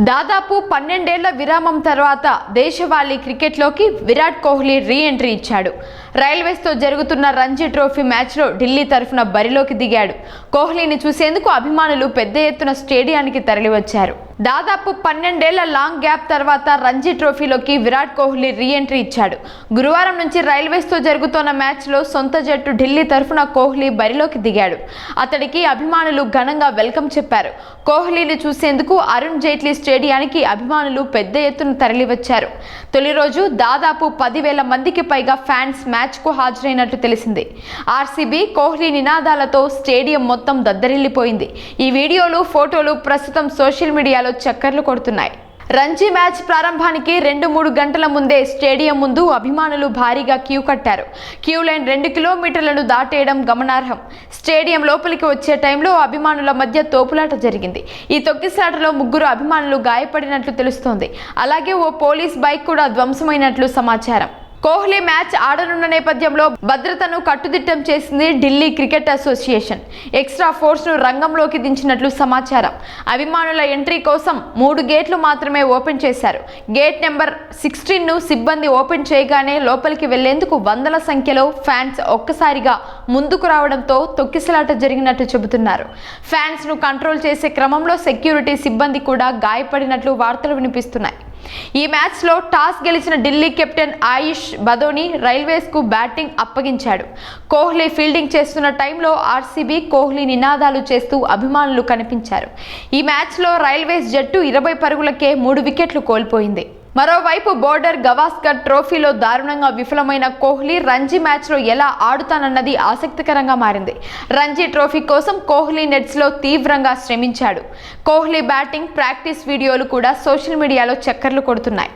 దాదాపు 12 ఏళ్ల విరామం తర్వాత దేశవాళీ క్రికెట్లోకి విరాట్ కోహ్లీ రీ ఎంట్రీ ఇచ్చాడు. రైల్వేస్తో జరుగుతున్న రంజీ ట్రోఫీ మ్యాచ్లో ఢిల్లీ తరఫున బరిలోకి దిగాడు. కోహ్లీని చూసేందుకు అభిమానులు పెద్ద ఎత్తున స్టేడియానికి తరలివచ్చారు. దాదాపు 12 ఏళ్ల లాంగ్ గ్యాప్ తర్వాత రంజీ ట్రోఫీలోకి విరాట్ కోహ్లీ రీ ఎంట్రీ ఇచ్చాడు. గురువారం నుంచి రైల్వేస్తో జరుగుతున్న మ్యాచ్లో సొంత జట్టు ఢిల్లీ తరఫున కోహ్లీ బరిలోకి దిగాడు. అతడికి అభిమానులు ఘనంగా వెల్కమ్ చెప్పారు. కోహ్లీని చూసేందుకు అరుణ్ జైట్లీ స్టేడియానికి అభిమానులు పెద్ద ఎత్తున తరలివచ్చారు. తొలి రోజు దాదాపు 10,000 మందికి పైగా ఫ్యాన్స్ మ్యాచ్కు హాజరైనట్లు తెలిసింది. ఆర్సీబీ కోహ్లీ నినాదాలతో స్టేడియం మొత్తం దద్దరిల్లిపోయింది. ఈ వీడియోలు, ఫోటోలు ప్రస్తుతం సోషల్ మీడియాలో చక్కర్లు కొడుతున్నాయి. రంజీ మ్యాచ్ ప్రారంభానికి 2-3 గంటల ముందే స్టేడియం ముందు అభిమానులు భారీగా క్యూ కట్టారు. క్యూ లైన్ 2 కిలోమీటర్లను దాటేయడం గమనార్హం. స్టేడియం లోపలికి వచ్చే టైంలో అభిమానుల మధ్య తోపులాట జరిగింది. ఈ తొక్కిసలాటలో 3 అభిమానులు గాయపడినట్లు తెలుస్తోంది. అలాగే ఓ పోలీస్ బైక్ కూడా ధ్వంసమైనట్లు సమాచారం. కోహ్లీ మ్యాచ్ ఆడనున్న నేపథ్యంలో భద్రతను కట్టుదిట్టం చేసింది ఢిల్లీ క్రికెట్ అసోసియేషన్. ఎక్స్ట్రా ఫోర్స్ను రంగంలోకి దించినట్లు సమాచారం. అభిమానుల ఎంట్రీ కోసం 3 గేట్లు మాత్రమే ఓపెన్ చేశారు. గేట్ నెంబర్ 16ను సిబ్బంది ఓపెన్ చేయగానే లోపలికి వెళ్లేందుకు వందల సంఖ్యలో ఫ్యాన్స్ ఒక్కసారిగా ముందుకు రావడంతో తొక్కిసలాట జరిగినట్టు చెబుతున్నారు. ఫ్యాన్స్ను కంట్రోల్ చేసే క్రమంలో సెక్యూరిటీ సిబ్బంది కూడా గాయపడినట్లు వార్తలు వినిపిస్తున్నాయి. ఈ మ్యాచ్లో టాస్ గెలిచిన ఢిల్లీ కెప్టెన్ ఆయుష్ బదోని రైల్వేస్కు బ్యాటింగ్ అప్పగించాడు. కోహ్లీ ఫీల్డింగ్ చేస్తున్న టైంలో ఆర్సీబీ కోహ్లీ నినాదాలు చేస్తూ అభిమానులు కనిపించారు. ఈ మ్యాచ్లో రైల్వేస్ జట్టు 20 పరుగులకే 3 వికెట్లు కోల్పోయింది. మరోవైపు బోర్డర్ గవాస్కర్ ట్రోఫీలో దారుణంగా విఫలమైన కోహ్లీ రంజీ మ్యాచ్లో ఎలా ఆడుతానన్నది ఆసక్తికరంగా మారింది. రంజీ ట్రోఫీ కోసం కోహ్లీ నెట్స్లో తీవ్రంగా శ్రమించాడు. కోహ్లీ బ్యాటింగ్ ప్రాక్టీస్ వీడియోలు కూడా సోషల్ మీడియాలో చక్కర్లు కొడుతున్నాయి.